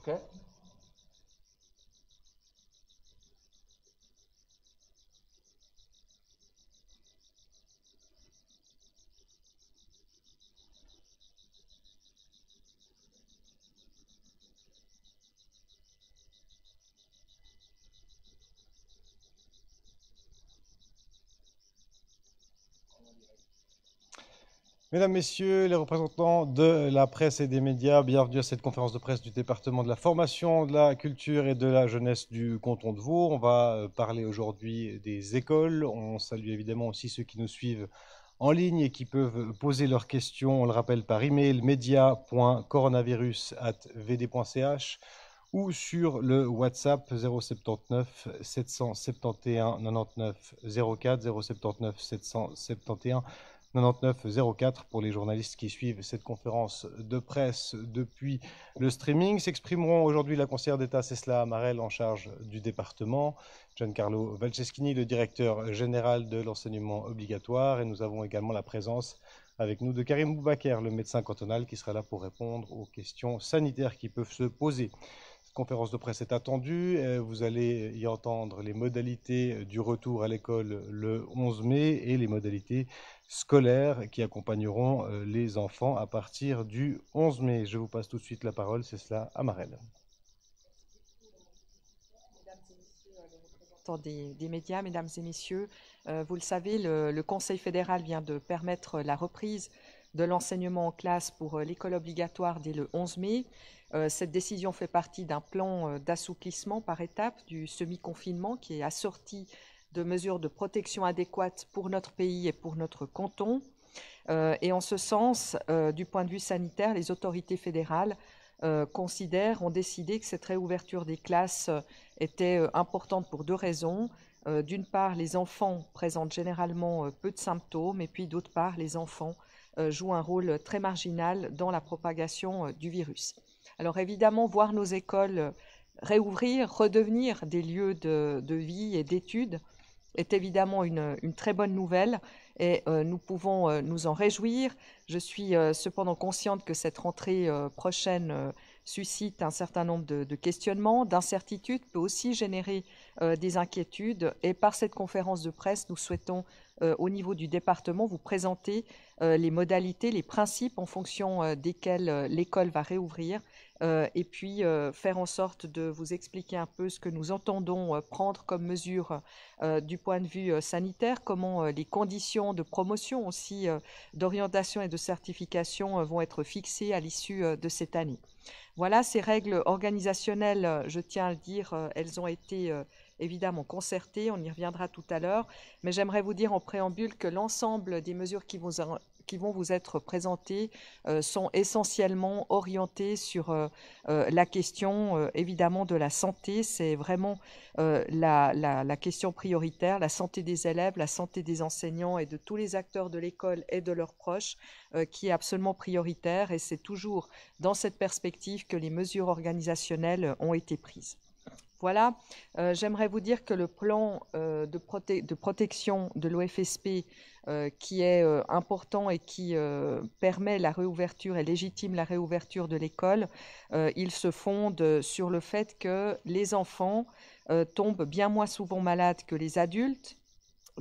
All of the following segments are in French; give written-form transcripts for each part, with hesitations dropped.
Ok. Mesdames, Messieurs, les représentants de la presse et des médias, bienvenue à cette conférence de presse du département de la formation, de la culture et de la jeunesse du canton de Vaud. On va parler aujourd'hui des écoles. On salue évidemment aussi ceux qui nous suivent en ligne et qui peuvent poser leurs questions. On le rappelle par email media.coronavirus@vd.ch ou sur le WhatsApp 079 771 99 04 079 771 99 04 pour les journalistes qui suivent cette conférence de presse depuis le streaming. S'exprimeront aujourd'hui la conseillère d'État Cécile Amarel en charge du département, Giancarlo Valceschini, le directeur général de l'enseignement obligatoire, et nous avons également la présence avec nous de Karim Boubaker, le médecin cantonal, qui sera là pour répondre aux questions sanitaires qui peuvent se poser. Cette conférence de presse est attendue. Vous allez y entendre les modalités du retour à l'école le 11 mai et les modalités scolaires qui accompagneront les enfants à partir du 11 mai. Je vous passe tout de suite la parole, c'est cela, Amarel. Des médias, mesdames et messieurs, vous le savez, le Conseil fédéral vient de permettre la reprise de l'enseignement en classe pour l'école obligatoire dès le 11 mai. Cette décision fait partie d'un plan d'assouplissement par étapes du semi-confinement qui est assorti de mesures de protection adéquates pour notre pays et pour notre canton. Et en ce sens, du point de vue sanitaire, les autorités fédérales ont décidé que cette réouverture des classes était importante pour deux raisons. D'une part, les enfants présentent généralement peu de symptômes, et puis d'autre part, les enfants jouent un rôle très marginal dans la propagation du virus. Alors évidemment, voir nos écoles réouvrir, redevenir des lieux de vie et d'études est évidemment une très bonne nouvelle et nous pouvons nous en réjouir. Je suis cependant consciente que cette rentrée prochaine suscite un certain nombre de questionnements, d'incertitudes, peut aussi générer des inquiétudes. Et par cette conférence de presse, nous souhaitons, au niveau du département, vous présenter les modalités, les principes en fonction desquels l'école va réouvrir et puis faire en sorte de vous expliquer un peu ce que nous entendons prendre comme mesure du point de vue sanitaire, comment les conditions de promotion aussi d'orientation et de certification vont être fixées à l'issue de cette année. Voilà, ces règles organisationnelles, je tiens à le dire, elles ont été évidemment concertées, on y reviendra tout à l'heure, mais j'aimerais vous dire en préambule que l'ensemble des mesures qui vont vous être présentées sont essentiellement orientées sur la question évidemment de la santé. C'est vraiment la question prioritaire, la santé des élèves, la santé des enseignants et de tous les acteurs de l'école et de leurs proches qui est absolument prioritaire, et c'est toujours dans cette perspective que les mesures organisationnelles ont été prises. Voilà, j'aimerais vous dire que le plan de protection de l'OFSP qui est important et qui permet la réouverture et légitime la réouverture de l'école, il se fonde sur le fait que les enfants tombent bien moins souvent malades que les adultes,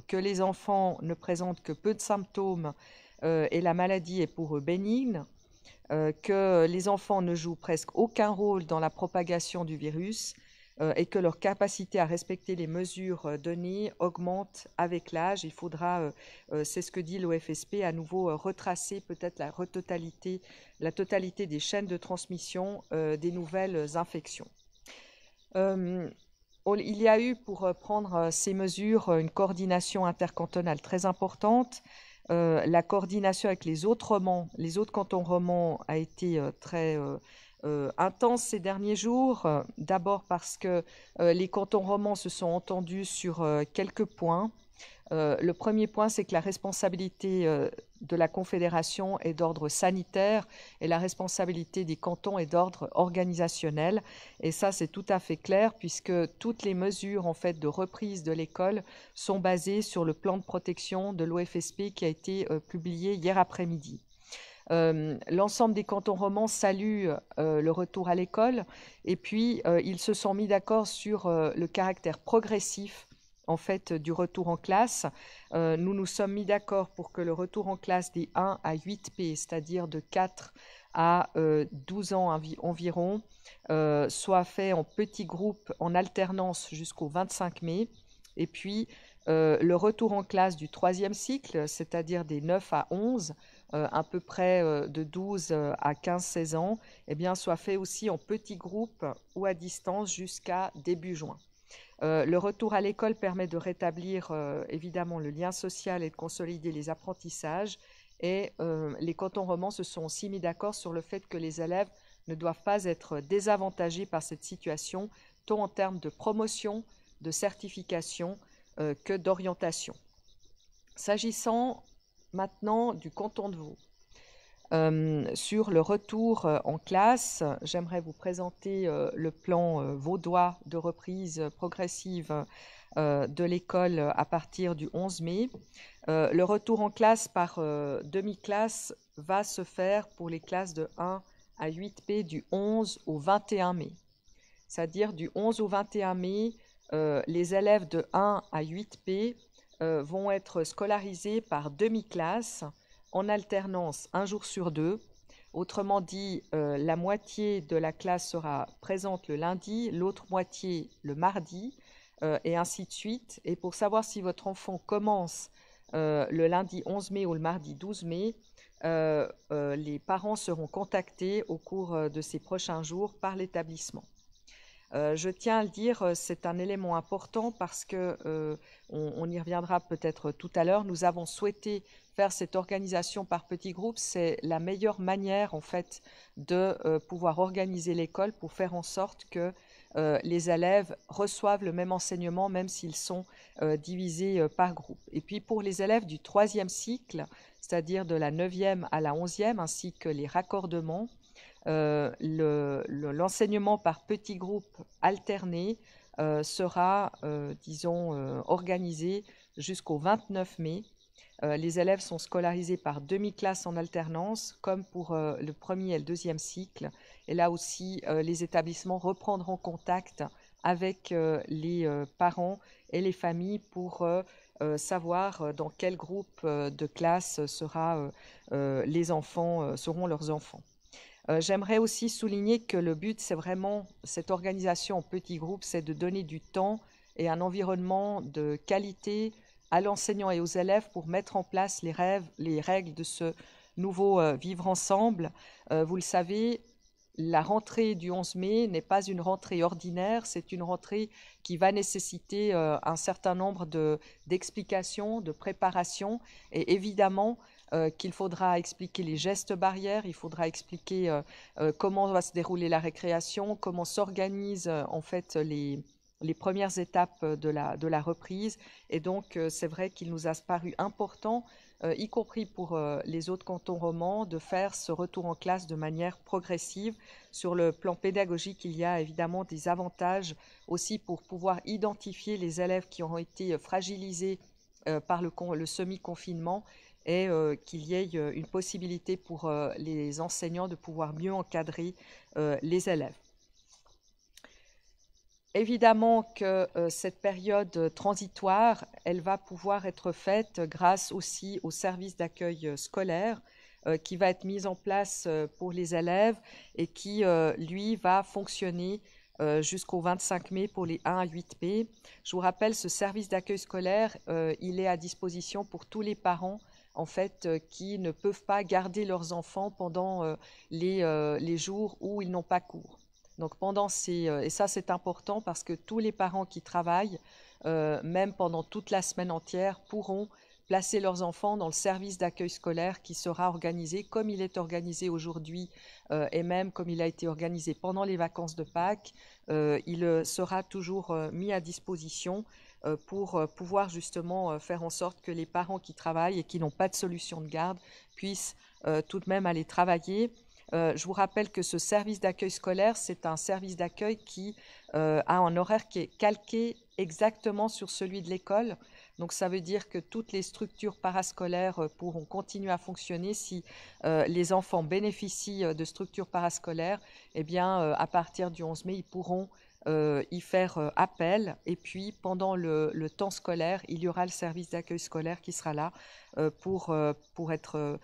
que les enfants ne présentent que peu de symptômes et la maladie est pour eux bénigne, que les enfants ne jouent presque aucun rôle dans la propagation du virus et que leur capacité à respecter les mesures données augmente avec l'âge. Il faudra, c'est ce que dit l'OFSP, à nouveau retracer peut-être la totalité des chaînes de transmission des nouvelles infections. Il y a eu, pour prendre ces mesures, une coordination intercantonale très importante. La coordination avec les autres cantons romans a été très intense ces derniers jours. D'abord parce que les cantons romans se sont entendus sur quelques points. Le premier point, c'est que la responsabilité de la Confédération est d'ordre sanitaire et la responsabilité des cantons est d'ordre organisationnel. Et ça, c'est tout à fait clair puisque toutes les mesures en fait de reprise de l'école sont basées sur le plan de protection de l'OFSP qui a été publié hier après-midi. L'ensemble des cantons romans salue le retour à l'école et puis ils se sont mis d'accord sur le caractère progressif en fait du retour en classe. Nous nous sommes mis d'accord pour que le retour en classe des 1 à 8P, c'est-à-dire de 4 à 12 ans environ, soit fait en petits groupes en alternance jusqu'au 25 mai. Et puis le retour en classe du 3e cycle, c'est-à-dire des 9 à 11, à peu près de 12 à 15-16 ans, eh bien, soit fait aussi en petits groupes ou à distance jusqu'à début juin. Le retour à l'école permet de rétablir évidemment le lien social et de consolider les apprentissages. Et les cantons romans se sont aussi mis d'accord sur le fait que les élèves ne doivent pas être désavantagés par cette situation, tant en termes de promotion, de certification que d'orientation. S'agissant maintenant du canton de Vaud, sur le retour en classe, j'aimerais vous présenter le plan vaudois de reprise progressive de l'école à partir du 11 mai. Le retour en classe par demi-classe va se faire pour les classes de 1 à 8P du 11 au 21 mai. C'est-à-dire du 11 au 21 mai, les élèves de 1 à 8P vont être scolarisés par demi-classe en alternance un jour sur 2. Autrement dit, la moitié de la classe sera présente le lundi, l'autre moitié le mardi, et ainsi de suite. Et pour savoir si votre enfant commence le lundi 11 mai ou le mardi 12 mai, les parents seront contactés au cours de ces prochains jours par l'établissement. Je tiens à le dire, c'est un élément important parce que, on y reviendra peut-être tout à l'heure, nous avons souhaité faire cette organisation par petits groupes. C'est la meilleure manière en fait de pouvoir organiser l'école pour faire en sorte que les élèves reçoivent le même enseignement même s'ils sont divisés par groupe. Et puis pour les élèves du 3e cycle, c'est-à-dire de la 9e à la 11e, ainsi que les raccordements, l'enseignement par petits groupes alternés sera, disons, organisé jusqu'au 29 mai. Les élèves sont scolarisés par demi-classe en alternance, comme pour le 1er et le 2e cycle. Et là aussi, les établissements reprendront contact avec les parents et les familles pour savoir dans quel groupe de classe les enfants seront leurs enfants. J'aimerais aussi souligner que le but, c'est vraiment, cette organisation en petits groupes, c'est de donner du temps et un environnement de qualité à l'enseignant et aux élèves pour mettre en place les règles de ce nouveau vivre ensemble. Vous le savez, la rentrée du 11 mai n'est pas une rentrée ordinaire, c'est une rentrée qui va nécessiter un certain nombre d'explications, de préparations, et évidemment qu'il faudra expliquer les gestes barrières, il faudra expliquer comment va se dérouler la récréation, comment s'organisent en fait les premières étapes de la reprise. Et donc, c'est vrai qu'il nous a paru important, y compris pour les autres cantons romans, de faire ce retour en classe de manière progressive. Sur le plan pédagogique, il y a évidemment des avantages aussi pour pouvoir identifier les élèves qui ont été fragilisés par le semi-confinement et qu'il y ait une possibilité pour les enseignants de pouvoir mieux encadrer les élèves. Évidemment que cette période transitoire, elle va pouvoir être faite grâce aussi au service d'accueil scolaire qui va être mis en place pour les élèves et qui, lui, va fonctionner jusqu'au 25 mai pour les 1 à 8P. Je vous rappelle, ce service d'accueil scolaire, il est à disposition pour tous les parents en fait, qui ne peuvent pas garder leurs enfants pendant les jours où ils n'ont pas cours. Donc et ça c'est important parce que tous les parents qui travaillent, même pendant toute la semaine entière, pourront placer leurs enfants dans le service d'accueil scolaire qui sera organisé comme il est organisé aujourd'hui et même comme il a été organisé pendant les vacances de Pâques. Il sera toujours mis à disposition pour pouvoir justement faire en sorte que les parents qui travaillent et qui n'ont pas de solution de garde puissent tout de même aller travailler. Je vous rappelle que ce service d'accueil scolaire, c'est un service d'accueil qui a un horaire qui est calqué exactement sur celui de l'école. Donc ça veut dire que toutes les structures parascolaires pourront continuer à fonctionner si les enfants bénéficient de structures parascolaires. Eh bien, à partir du 11 mai, ils pourront y faire appel. Et puis, pendant le temps scolaire, il y aura le service d'accueil scolaire qui sera là pour être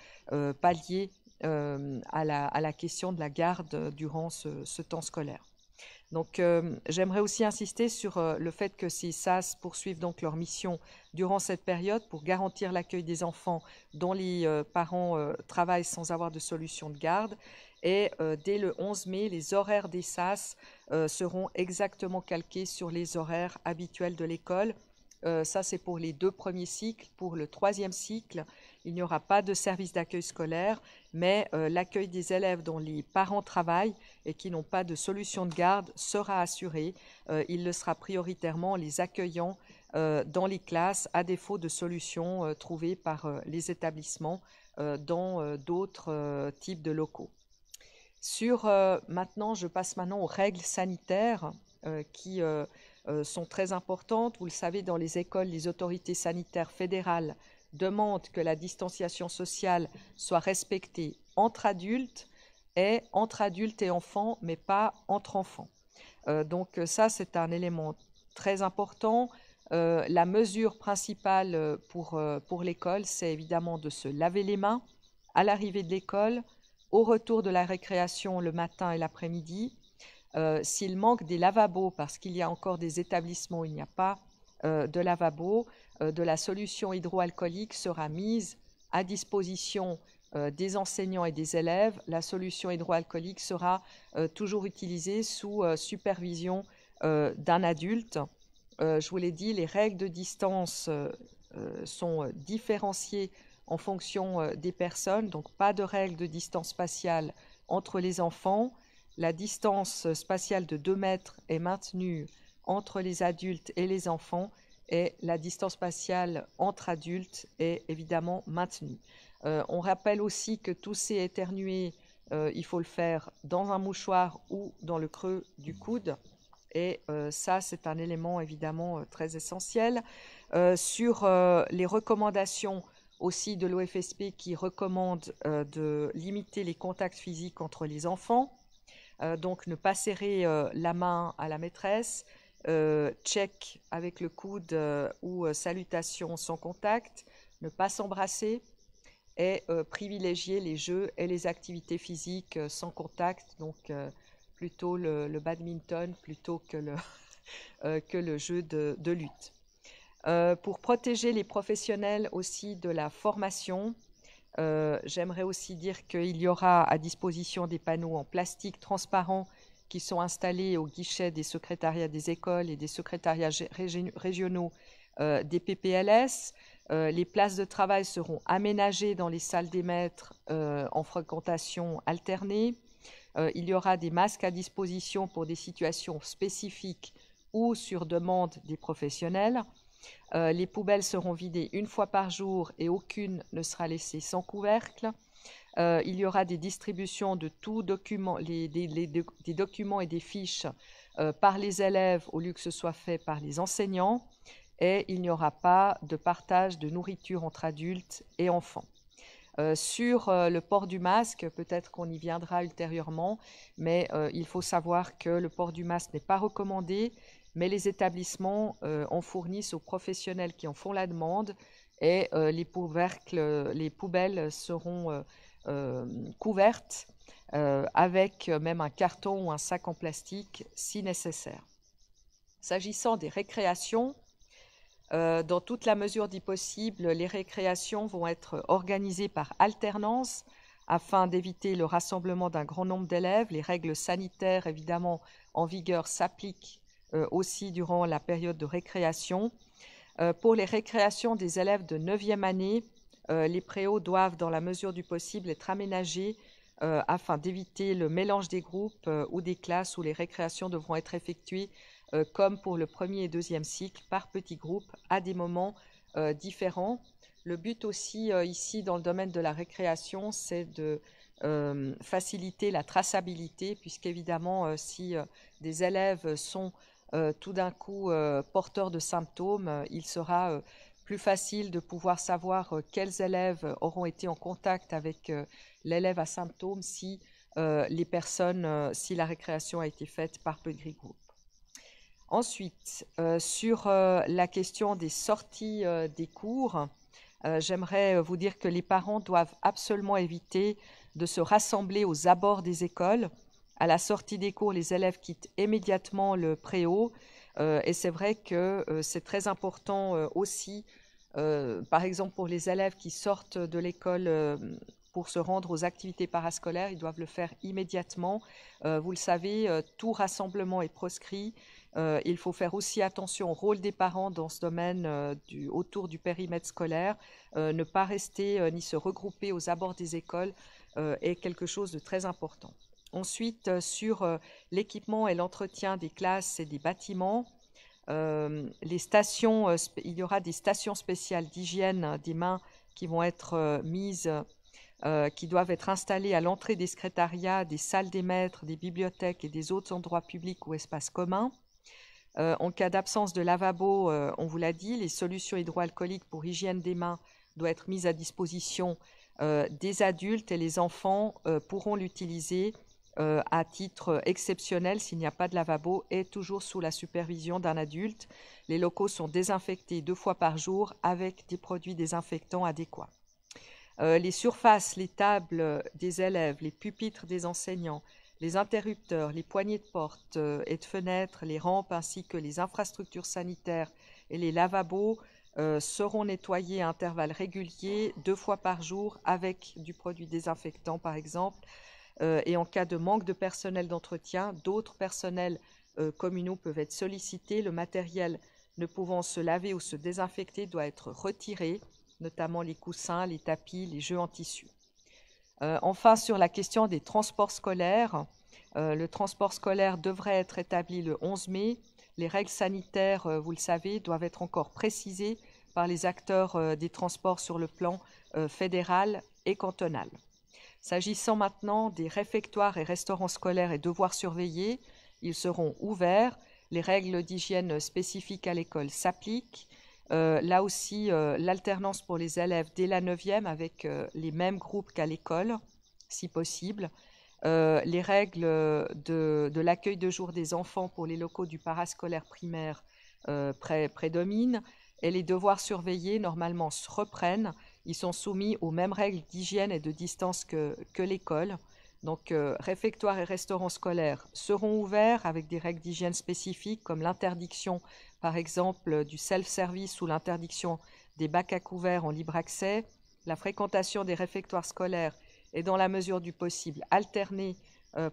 pallié à la question de la garde durant ce temps scolaire. Donc, j'aimerais aussi insister sur le fait que ces SAS poursuivent donc leur mission durant cette période pour garantir l'accueil des enfants dont les parents travaillent sans avoir de solution de garde. Et dès le 11 mai, les horaires des SAS seront exactement calqués sur les horaires habituels de l'école. Ça, c'est pour les 2 premiers cycles. Pour le 3e cycle, il n'y aura pas de service d'accueil scolaire, mais l'accueil des élèves dont les parents travaillent et qui n'ont pas de solution de garde sera assuré. Il le sera prioritairement les accueillants dans les classes, à défaut de solutions trouvées par les établissements dans d'autres types de locaux. Maintenant, je passe maintenant aux règles sanitaires qui sont très importantes. Vous le savez, dans les écoles, les autorités sanitaires fédérales demandent que la distanciation sociale soit respectée entre adultes et enfants, mais pas entre enfants. Donc ça, c'est un élément très important. La mesure principale pour l'école, c'est évidemment de se laver les mains à l'arrivée de l'école, au retour de la récréation le matin et l'après-midi. S'il manque des lavabos, parce qu'il y a encore des établissements où il n'y a pas de lavabo, de la solution hydroalcoolique sera mise à disposition des enseignants et des élèves. La solution hydroalcoolique sera toujours utilisée sous supervision d'un adulte. Je vous l'ai dit, les règles de distance sont différenciées en fonction des personnes, donc pas de règles de distance spatiale entre les enfants. La distance spatiale de 2 mètres est maintenue entre les adultes et les enfants, et la distance spatiale entre adultes est évidemment maintenue. On rappelle aussi que tousser et éternuer, il faut le faire dans un mouchoir ou dans le creux du coude. Et ça, c'est un élément évidemment très essentiel. Sur les recommandations aussi de l'OFSP qui recommande de limiter les contacts physiques entre les enfants, donc ne pas serrer la main à la maîtresse, check avec le coude ou salutation sans contact, ne pas s'embrasser et privilégier les jeux et les activités physiques sans contact, donc plutôt le badminton plutôt que le jeu de lutte. Pour protéger les professionnels aussi de la formation, j'aimerais aussi dire qu'il y aura à disposition des panneaux en plastique transparent qui sont installés au guichet des secrétariats des écoles et des secrétariats régionaux des PPLS. Les places de travail seront aménagées dans les salles des maîtres en fréquentation alternée. Il y aura des masques à disposition pour des situations spécifiques ou sur demande des professionnels. Les poubelles seront vidées 1 fois par jour et aucune ne sera laissée sans couvercle. Il y aura des distributions de tous documents, des documents et des fiches par les élèves au lieu que ce soit fait par les enseignants. Et il n'y aura pas de partage de nourriture entre adultes et enfants. Sur le port du masque, peut-être qu'on y viendra ultérieurement, mais il faut savoir que le port du masque n'est pas recommandé, mais les établissements en fournissent aux professionnels qui en font la demande, et les poubelles seront couvertes avec même un carton ou un sac en plastique si nécessaire. S'agissant des récréations, dans toute la mesure du possible, les récréations vont être organisées par alternance afin d'éviter le rassemblement d'un grand nombre d'élèves. Les règles sanitaires, évidemment, en vigueur s'appliquent aussi durant la période de récréation. Pour les récréations des élèves de 9e année, les préaux doivent, dans la mesure du possible, être aménagés afin d'éviter le mélange des groupes ou des classes où les récréations devront être effectuées comme pour le 1er et 2e cycle, par petits groupes, à des moments différents. Le but aussi, ici, dans le domaine de la récréation, c'est de faciliter la traçabilité, puisqu'évidemment, si des élèves sont tout d'un coup porteurs de symptômes, il sera plus facile de pouvoir savoir quels élèves auront été en contact avec l'élève à symptômes si si la récréation a été faite par petit groupe. Ensuite, sur la question des sorties des cours, j'aimerais vous dire que les parents doivent absolument éviter de se rassembler aux abords des écoles. À la sortie des cours, les élèves quittent immédiatement le préau. Et c'est vrai que c'est très important aussi, par exemple pour les élèves qui sortent de l'école pour se rendre aux activités parascolaires, ils doivent le faire immédiatement. Vous le savez, tout rassemblement est proscrit. Il faut faire aussi attention au rôle des parents dans ce domaine autour du périmètre scolaire. Ne pas rester ni se regrouper aux abords des écoles est quelque chose de très important. Ensuite, sur l'équipement et l'entretien des classes et des bâtiments, il y aura des stations spéciales d'hygiène des mains qui vont être qui doivent être installées à l'entrée des secrétariats, des salles des maîtres, des bibliothèques et des autres endroits publics ou espaces communs. En cas d'absence de lavabo, on vous l'a dit, les solutions hydroalcooliques pour hygiène des mains doivent être mises à disposition des adultes et les enfants pourront l'utiliser à titre exceptionnel s'il n'y a pas de lavabo et toujours sous la supervision d'un adulte. Les locaux sont désinfectés 2 fois par jour avec des produits désinfectants adéquats. Les surfaces, les tables des élèves, les pupitres des enseignants, les interrupteurs, les poignées de porte et de fenêtres, les rampes ainsi que les infrastructures sanitaires et les lavabos seront nettoyés à intervalles réguliers 2 fois par jour avec du produit désinfectant par exemple. Et en cas de manque de personnel d'entretien, d'autres personnels communaux peuvent être sollicités. Le matériel ne pouvant se laver ou se désinfecter doit être retiré, notamment les coussins, les tapis, les jeux en tissu. Enfin, sur la question des transports scolaires, le transport scolaire devrait être établi le 11 mai. Les règles sanitaires, vous le savez, doivent être encore précisées par les acteurs des transports sur le plan fédéral et cantonal. S'agissant maintenant des réfectoires et restaurants scolaires et devoirs surveillés, ils seront ouverts. Les règles d'hygiène spécifiques à l'école s'appliquent. Là aussi, l'alternance pour les élèves dès la 9e avec les mêmes groupes qu'à l'école, si possible. Les règles de l'accueil de jour des enfants pour les locaux du parascolaire primaire prédominent et les devoirs surveillés normalement se reprennent. Ils sont soumis aux mêmes règles d'hygiène et de distance que l'école. Donc, réfectoires et restaurants scolaires seront ouverts avec des règles d'hygiène spécifiques comme l'interdiction, par exemple, du self-service ou l'interdiction des bacs à couverts en libre accès. La fréquentation des réfectoires scolaires est dans la mesure du possible alternée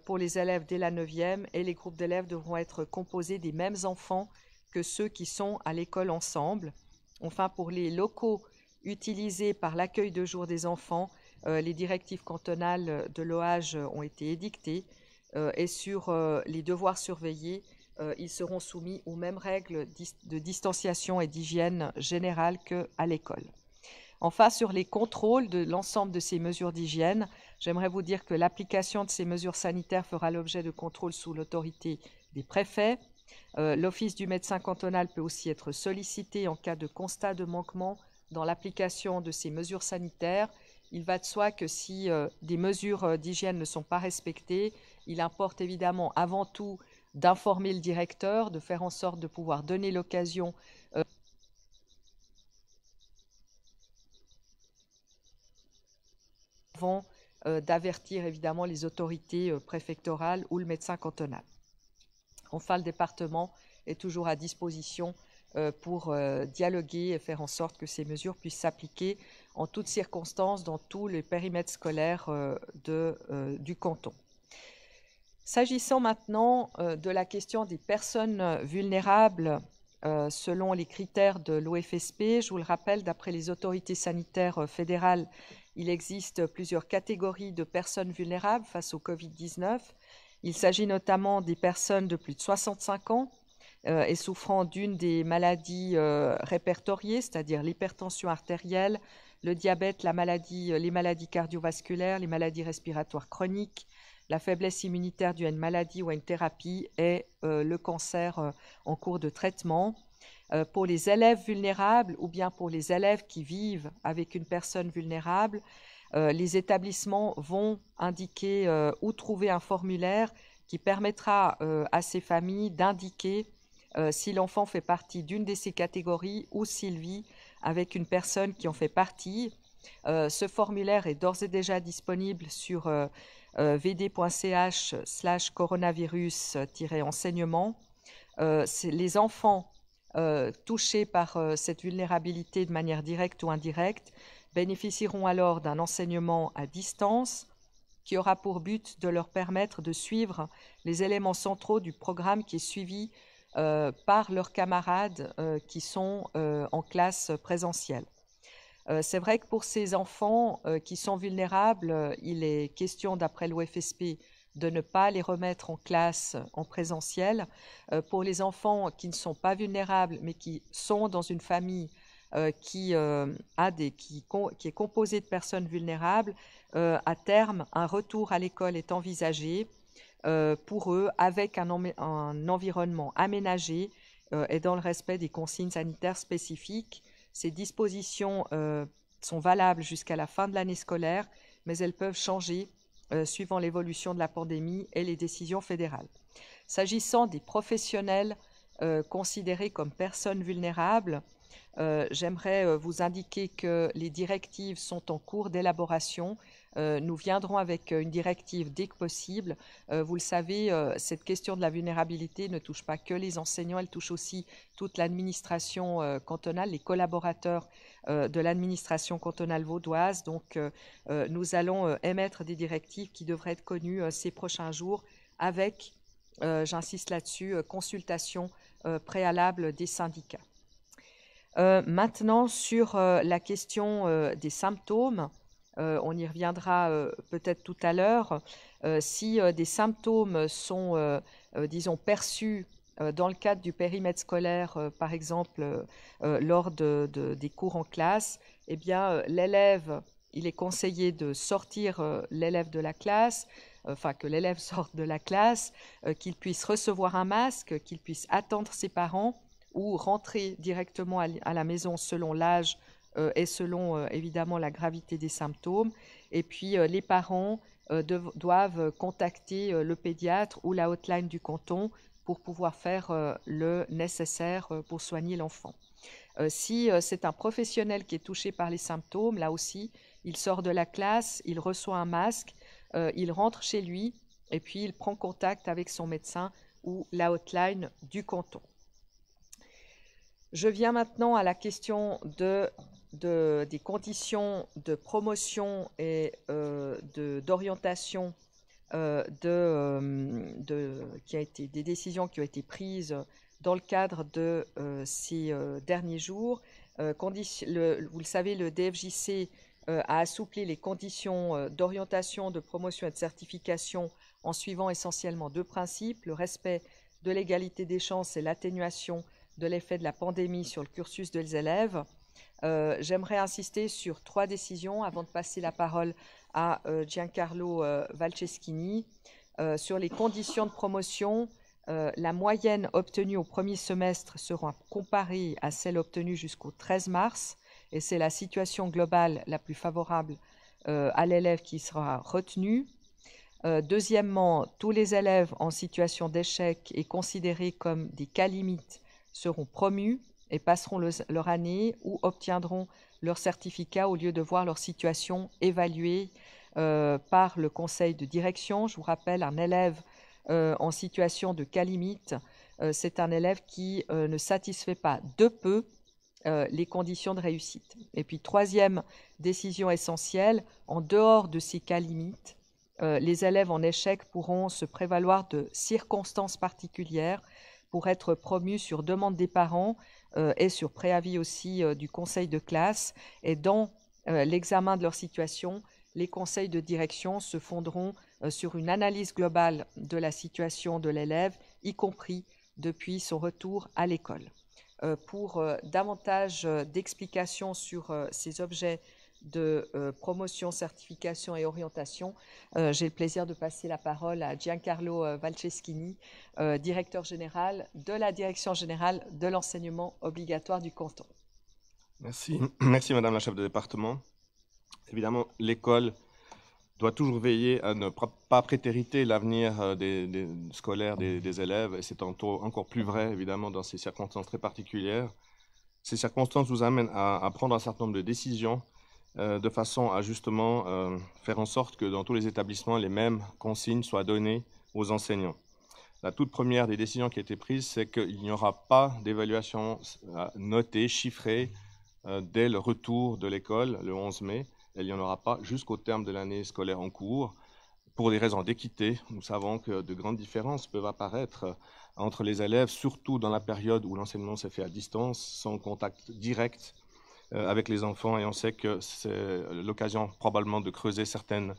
pour les élèves dès la 9e et les groupes d'élèves devront être composés des mêmes enfants que ceux qui sont à l'école ensemble. Enfin, pour les locaux utilisés par l'accueil de jour des enfants, les directives cantonales de l'OAGE ont été édictées et sur les devoirs surveillés, ils seront soumis aux mêmes règles de distanciation et d'hygiène générale qu'à l'école. Enfin, sur les contrôles de l'ensemble de ces mesures d'hygiène, j'aimerais vous dire que l'application de ces mesures sanitaires fera l'objet de contrôles sous l'autorité des préfets. L'Office du médecin cantonal peut aussi être sollicité en cas de constat de manquement dans l'application de ces mesures sanitaires. Il va de soi que si des mesures d'hygiène ne sont pas respectées, il importe évidemment avant tout d'informer le directeur, de faire en sorte de pouvoir donner l'occasion avant d'avertir évidemment les autorités préfectorales ou le médecin cantonal. Enfin, le département est toujours à disposition pour dialoguer et faire en sorte que ces mesures puissent s'appliquer en toutes circonstances dans tous les périmètres scolaires du canton. S'agissant maintenant de la question des personnes vulnérables selon les critères de l'OFSP, je vous le rappelle, d'après les autorités sanitaires fédérales, il existe plusieurs catégories de personnes vulnérables face au Covid-19. Il s'agit notamment des personnes de plus de 65 ans et souffrant d'une des maladies répertoriées, c'est-à-dire l'hypertension artérielle, le diabète, les maladies cardiovasculaires, les maladies respiratoires chroniques, la faiblesse immunitaire due à une maladie ou à une thérapie et le cancer en cours de traitement. Pour les élèves vulnérables ou bien pour les élèves qui vivent avec une personne vulnérable, les établissements vont indiquer où trouver un formulaire qui permettra à ces familles d'indiquer si l'enfant fait partie d'une de ces catégories ou s'il vit avec une personne qui en fait partie. Ce formulaire est d'ores et déjà disponible sur vd.ch/coronavirus-enseignement. Les enfants touchés par cette vulnérabilité de manière directe ou indirecte bénéficieront alors d'un enseignement à distance qui aura pour but de leur permettre de suivre les éléments centraux du programme qui est suivi par leurs camarades qui sont en classe présentielle. C'est vrai que pour ces enfants qui sont vulnérables, il est question, d'après l'OFSP, de ne pas les remettre en classe en présentiel. Pour les enfants qui ne sont pas vulnérables, mais qui sont dans une famille qui est composée de personnes vulnérables, à terme, un retour à l'école est envisagé pour eux avec un environnement aménagé et dans le respect des consignes sanitaires spécifiques. Ces dispositions sont valables jusqu'à la fin de l'année scolaire, mais elles peuvent changer suivant l'évolution de la pandémie et les décisions fédérales. S'agissant des professionnels considérés comme personnes vulnérables, j'aimerais vous indiquer que les directives sont en cours d'élaboration. Nous viendrons avec une directive dès que possible. Vous le savez, cette question de la vulnérabilité ne touche pas que les enseignants, elle touche aussi toute l'administration cantonale, les collaborateurs de l'administration cantonale vaudoise. Donc, nous allons émettre des directives qui devraient être connues ces prochains jours avec, j'insiste là-dessus, consultation préalable des syndicats. Maintenant, sur la question des symptômes, on y reviendra peut-être tout à l'heure. Si des symptômes sont, disons, perçus dans le cadre du périmètre scolaire, par exemple, lors des cours en classe, eh bien, l'élève, il est conseillé de sortir l'élève de la classe, enfin que l'élève sorte de la classe, qu'il puisse recevoir un masque, qu'il puisse attendre ses parents ou rentrer directement à la maison selon l'âge et selon évidemment la gravité des symptômes. Et puis les parents doivent contacter le pédiatre ou la hotline du canton pour pouvoir faire le nécessaire pour soigner l'enfant. Si c'est un professionnel qui est touché par les symptômes, là aussi, il sort de la classe, il reçoit un masque, il rentre chez lui et puis il prend contact avec son médecin ou la hotline du canton. Je viens maintenant à la question des conditions de promotion et d'orientation des décisions qui ont été prises dans le cadre de ces derniers jours. Vous le savez, le DFJC a assoupli les conditions d'orientation, de promotion et de certification en suivant essentiellement deux principes: le respect de l'égalité des chances et l'atténuation de l'effet de la pandémie sur le cursus des élèves. J'aimerais insister sur trois décisions avant de passer la parole à Giancarlo Valceschini. Sur les conditions de promotion, la moyenne obtenue au premier semestre sera comparée à celle obtenue jusqu'au 13 mars et c'est la situation globale la plus favorable à l'élève qui sera retenue. Deuxièmement, tous les élèves en situation d'échec et considérés comme des cas limites seront promus et passeront leur année ou obtiendront leur certificat au lieu de voir leur situation évaluée par le conseil de direction. Je vous rappelle, un élève en situation de cas limite, c'est un élève qui ne satisfait pas de peu les conditions de réussite. Et puis, troisième décision essentielle, en dehors de ces cas limites, les élèves en échec pourront se prévaloir de circonstances particulières pour être promus sur demande des parents et sur préavis aussi du conseil de classe. Et dans l'examen de leur situation, les conseils de direction se fonderont sur une analyse globale de la situation de l'élève, y compris depuis son retour à l'école. pour davantage d'explications sur ces objets de promotion, certification et orientation, j'ai le plaisir de passer la parole à Giancarlo Valceschini, directeur général de la Direction générale de l'enseignement obligatoire du canton. Merci. Merci Madame la chef de département. Évidemment, l'école doit toujours veiller à ne pas prétériter l'avenir des scolaires des élèves, et c'est encore plus vrai évidemment dans ces circonstances très particulières. Ces circonstances nous amènent à prendre un certain nombre de décisions de façon à justement faire en sorte que dans tous les établissements, les mêmes consignes soient données aux enseignants. La toute première des décisions qui a été prise, c'est qu'il n'y aura pas d'évaluation notée, chiffrée, dès le retour de l'école, le 11 mai. Il n'y en aura pas jusqu'au terme de l'année scolaire en cours. Pour des raisons d'équité, nous savons que de grandes différences peuvent apparaître entre les élèves, surtout dans la période où l'enseignement s'est fait à distance, sans contact direct avec les enfants, et on sait que c'est l'occasion probablement de creuser certaines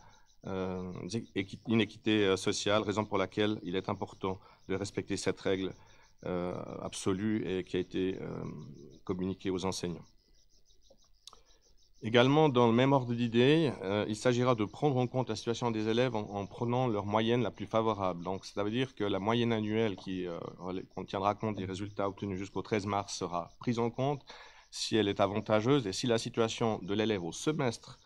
inéquités sociales, raison pour laquelle il est important de respecter cette règle absolue et qui a été communiquée aux enseignants. Également, dans le même ordre d'idées, il s'agira de prendre en compte la situation des élèves en prenant leur moyenne la plus favorable. Donc, ça veut dire que la moyenne annuelle qui tiendra compte des résultats obtenus jusqu'au 13 mars sera prise en compte si elle est avantageuse, et si la situation de l'élève au semestre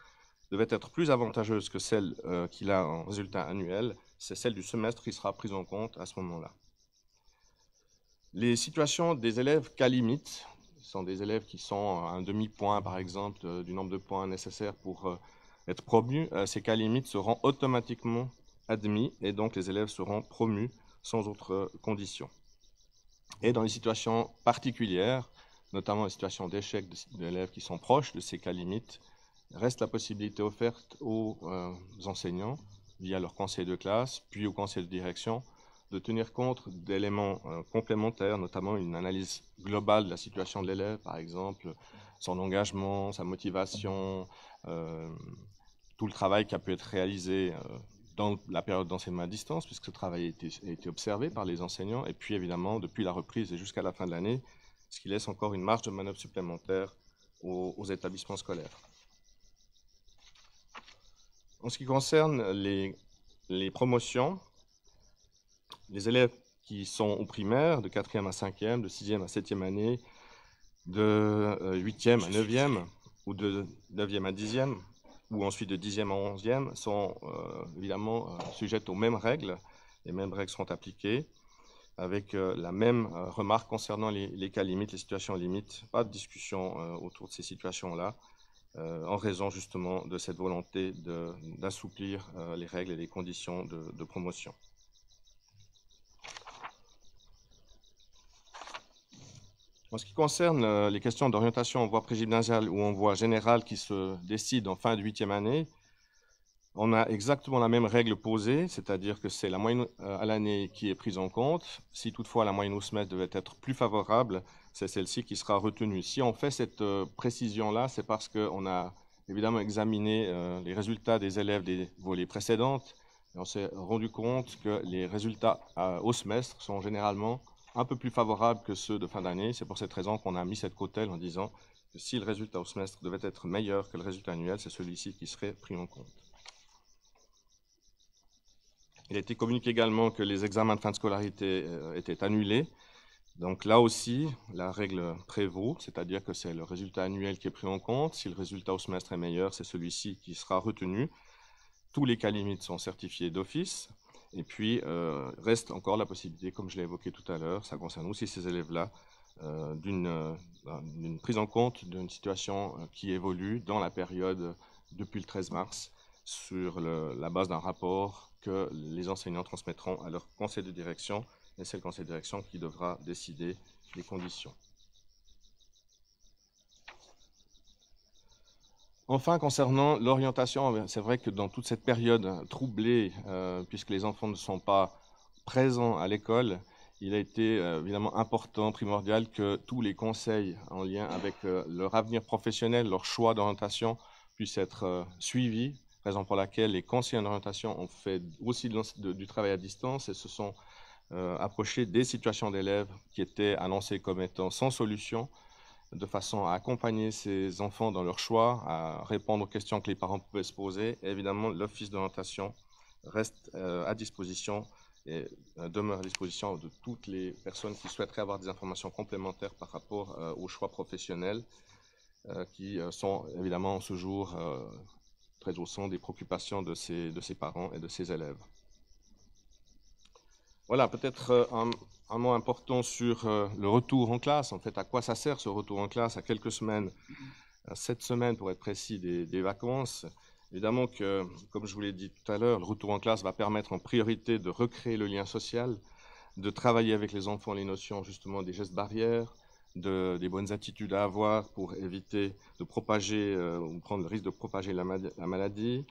devait être plus avantageuse que celle qu'il a en résultat annuel, c'est celle du semestre qui sera prise en compte à ce moment-là. Les situations des élèves cas limite, sont des élèves qui sont à un demi-point, par exemple, du nombre de points nécessaires pour être promus. Ces cas limites seront automatiquement admis et donc les élèves seront promus sans autre condition. Et dans les situations particulières, notamment les situations d'échec d'élèves qui sont proches de ces cas limites, reste la possibilité offerte aux enseignants, via leur conseil de classe, puis au conseil de direction, de tenir compte d'éléments complémentaires, notamment une analyse globale de la situation de l'élève, par exemple, son engagement, sa motivation, tout le travail qui a pu être réalisé dans la période d'enseignement à distance, puisque ce travail a été observé par les enseignants, et puis évidemment, depuis la reprise et jusqu'à la fin de l'année, ce qui laisse encore une marge de manœuvre supplémentaire aux établissements scolaires. En ce qui concerne les promotions, les élèves qui sont au primaire, de 4e à 5e, de 6e à 7e année, de 8e à 9e, ou de 9e à 10e, ou ensuite de 10e à 11e, sont évidemment sujettes aux mêmes règles. Les mêmes règles seront appliquées, avec la même remarque concernant les cas limites, les situations limites. Pas de discussion autour de ces situations-là, en raison justement de cette volonté d'assouplir les règles et les conditions de promotion. En ce qui concerne les questions d'orientation en voie prégymnasiale ou en voie générale qui se décident en fin de 8e année, on a exactement la même règle posée, c'est-à-dire que c'est la moyenne à l'année qui est prise en compte. Si toutefois la moyenne au semestre devait être plus favorable, c'est celle-ci qui sera retenue. Si on fait cette précision-là, c'est parce qu'on a évidemment examiné les résultats des élèves des volées précédentes, et on s'est rendu compte que les résultats au semestre sont généralement un peu plus favorables que ceux de fin d'année. C'est pour cette raison qu'on a mis cette cautèle en disant que si le résultat au semestre devait être meilleur que le résultat annuel, c'est celui-ci qui serait pris en compte. Il a été communiqué également que les examens de fin de scolarité étaient annulés. Donc là aussi, la règle prévaut, c'est-à-dire que c'est le résultat annuel qui est pris en compte. Si le résultat au semestre est meilleur, c'est celui-ci qui sera retenu. Tous les cas limites sont certifiés d'office. Et puis, reste encore la possibilité, comme je l'ai évoqué tout à l'heure, ça concerne aussi ces élèves-là, d'une prise en compte d'une situation qui évolue dans la période depuis le 13 mars sur la base d'un rapport que les enseignants transmettront à leur conseil de direction, et c'est le conseil de direction qui devra décider des conditions. Enfin, concernant l'orientation, c'est vrai que dans toute cette période troublée, puisque les enfants ne sont pas présents à l'école, il a été évidemment important, primordial que tous les conseils en lien avec leur avenir professionnel, leur choix d'orientation puissent être suivis, raison pour laquelle les conseillers d'orientation ont fait aussi du travail à distance et se sont approcher des situations d'élèves qui étaient annoncées comme étant sans solution, de façon à accompagner ces enfants dans leur choix, à répondre aux questions que les parents pouvaient se poser. Et évidemment, l'Office d'orientation reste à disposition et demeure à disposition de toutes les personnes qui souhaiteraient avoir des informations complémentaires par rapport aux choix professionnels qui sont évidemment ce jour très au centre des préoccupations de ces parents et de ces élèves. Voilà, peut-être un mot important sur le retour en classe. En fait, à quoi ça sert ce retour en classe à quelques semaines, 7 semaines pour être précis, des vacances. Évidemment que, comme je vous l'ai dit tout à l'heure, le retour en classe va permettre en priorité de recréer le lien social, de travailler avec les enfants les notions justement des gestes barrières, des bonnes attitudes à avoir pour éviter de propager ou prendre le risque de propager la maladie,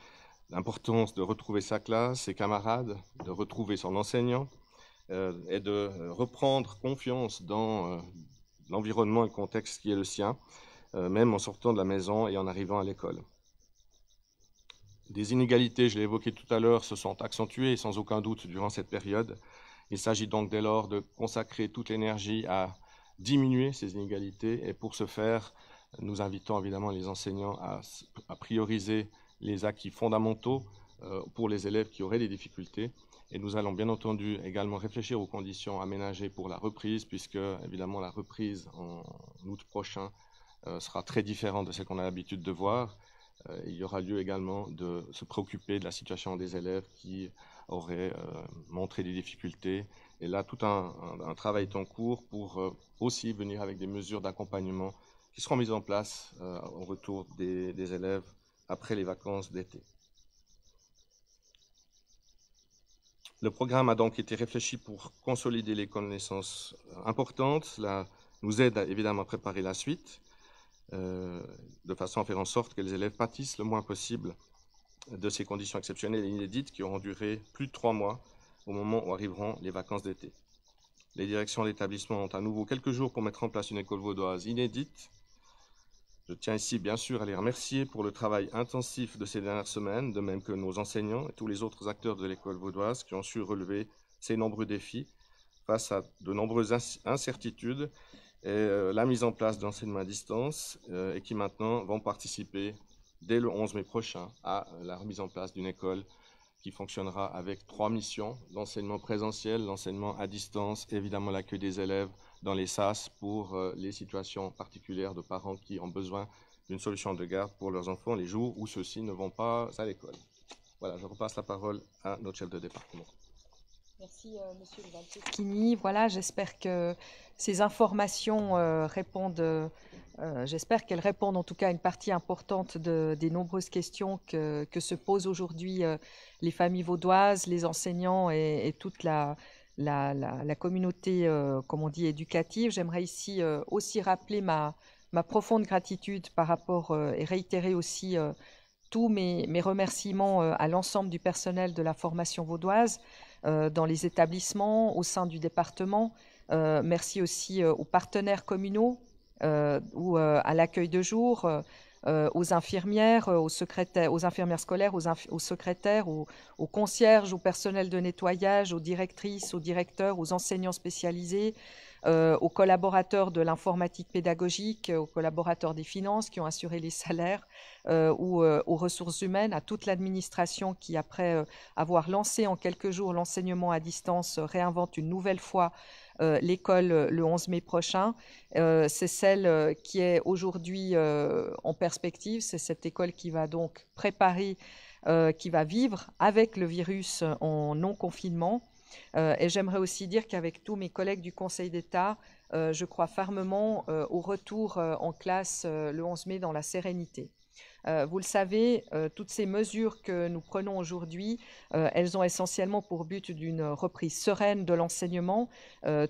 l'importance de retrouver sa classe, ses camarades, de retrouver son enseignant et de reprendre confiance dans l'environnement et le contexte qui est le sien, même en sortant de la maison et en arrivant à l'école. Des inégalités, je l'ai évoqué tout à l'heure, se sont accentuées sans aucun doute durant cette période. Il s'agit donc dès lors de consacrer toute l'énergie à diminuer ces inégalités et pour ce faire, nous invitons évidemment les enseignants à prioriser les acquis fondamentaux pour les élèves qui auraient des difficultés. Et nous allons bien entendu également réfléchir aux conditions aménagées pour la reprise, puisque évidemment la reprise en août prochain sera très différente de ce qu'on a l'habitude de voir. Il y aura lieu également de se préoccuper de la situation des élèves qui auraient montré des difficultés. Et là, tout un travail est en cours pour aussi venir avec des mesures d'accompagnement qui seront mises en place au retour des élèves après les vacances d'été. Le programme a donc été réfléchi pour consolider les connaissances importantes. Cela nous aide évidemment à préparer la suite, de façon à faire en sorte que les élèves pâtissent le moins possible de ces conditions exceptionnelles et inédites qui auront duré plus de 3 mois au moment où arriveront les vacances d'été. Les directions d'établissement ont à nouveau quelques jours pour mettre en place une école vaudoise inédite. Je tiens ici bien sûr à les remercier pour le travail intensif de ces dernières semaines, de même que nos enseignants et tous les autres acteurs de l'école vaudoise qui ont su relever ces nombreux défis face à de nombreuses incertitudes et la mise en place d'enseignement à distance et qui maintenant vont participer dès le 11 mai prochain à la remise en place d'une école qui fonctionnera avec 3 missions, l'enseignement présentiel, l'enseignement à distance, évidemment l'accueil des élèves dans les SAS pour les situations particulières de parents qui ont besoin d'une solution de garde pour leurs enfants les jours où ceux-ci ne vont pas à l'école. Voilà, je repasse la parole à notre chef de département. Merci, Monsieur Levalteschini. Voilà, j'espère que ces informations répondent, j'espère qu'elles répondent en tout cas à une partie importante des nombreuses questions que se posent aujourd'hui les familles vaudoises, les enseignants et toute la communauté, comme on dit, éducative. J'aimerais ici aussi rappeler ma profonde gratitude par rapport et réitérer aussi tous mes remerciements à l'ensemble du personnel de la formation vaudoise, dans les établissements, au sein du département. Merci aussi aux partenaires communaux ou à l'accueil de jour, aux infirmières, aux secrétaires, aux infirmières scolaires, aux secrétaires, aux concierges, au personnel de nettoyage, aux directrices, aux directeurs, aux enseignants spécialisés, aux collaborateurs de l'informatique pédagogique, aux collaborateurs des finances qui ont assuré les salaires, ou aux ressources humaines, à toute l'administration qui, après avoir lancé en quelques jours l'enseignement à distance, réinvente une nouvelle fois l'école le 11 mai prochain. C'est celle qui est aujourd'hui en perspective. C'est cette école qui va donc préparer, qui va vivre avec le virus en non-confinement. Et j'aimerais aussi dire qu'avec tous mes collègues du Conseil d'État, je crois fermement au retour en classe le 11 mai dans la sérénité. Vous le savez, toutes ces mesures que nous prenons aujourd'hui, elles ont essentiellement pour but d'une reprise sereine de l'enseignement,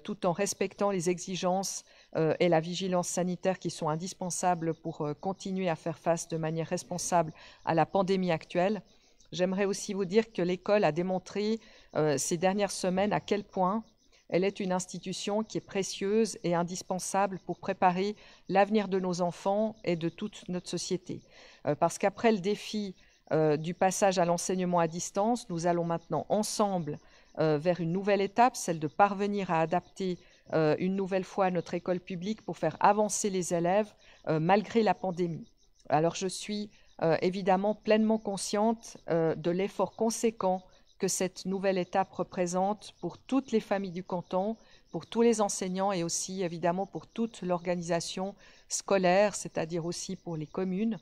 tout en respectant les exigences et la vigilance sanitaire qui sont indispensables pour continuer à faire face de manière responsable à la pandémie actuelle. J'aimerais aussi vous dire que l'école a démontré ces dernières semaines à quel point elle est une institution qui est précieuse et indispensable pour préparer l'avenir de nos enfants et de toute notre société. Parce qu'après le défi du passage à l'enseignement à distance, nous allons maintenant ensemble vers une nouvelle étape, celle de parvenir à adapter une nouvelle fois notre école publique pour faire avancer les élèves malgré la pandémie. Alors je suis évidemment pleinement consciente de l'effort conséquent que cette nouvelle étape représente pour toutes les familles du canton, pour tous les enseignants et aussi évidemment pour toute l'organisation scolaire, c'est-à-dire aussi pour les communes.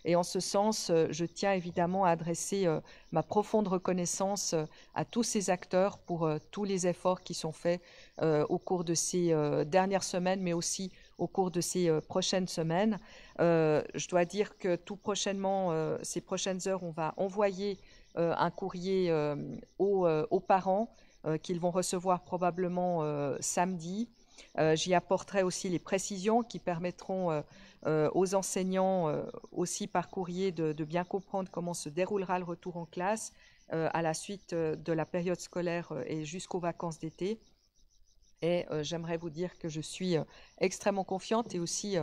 Et en ce sens, je tiens évidemment à adresser ma profonde reconnaissance à tous ces acteurs pour tous les efforts qui sont faits au cours de ces dernières semaines, mais aussi au cours de ces prochaines semaines. Je dois dire que tout prochainement, ces prochaines heures, on va envoyer un courrier aux parents qu'ils vont recevoir probablement samedi. J'y apporterai aussi les précisions qui permettront aux enseignants aussi par courrier de bien comprendre comment se déroulera le retour en classe à la suite de la période scolaire et jusqu'aux vacances d'été. Et j'aimerais vous dire que je suis extrêmement confiante et aussi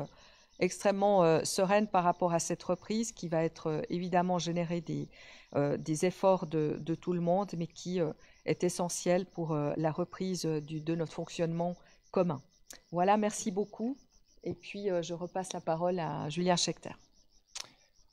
extrêmement sereine par rapport à cette reprise qui va être évidemment générer des efforts de tout le monde, mais qui est essentielle pour la reprise de notre fonctionnement commun. Voilà, merci beaucoup. Et puis, je repasse la parole à Julien Schechter.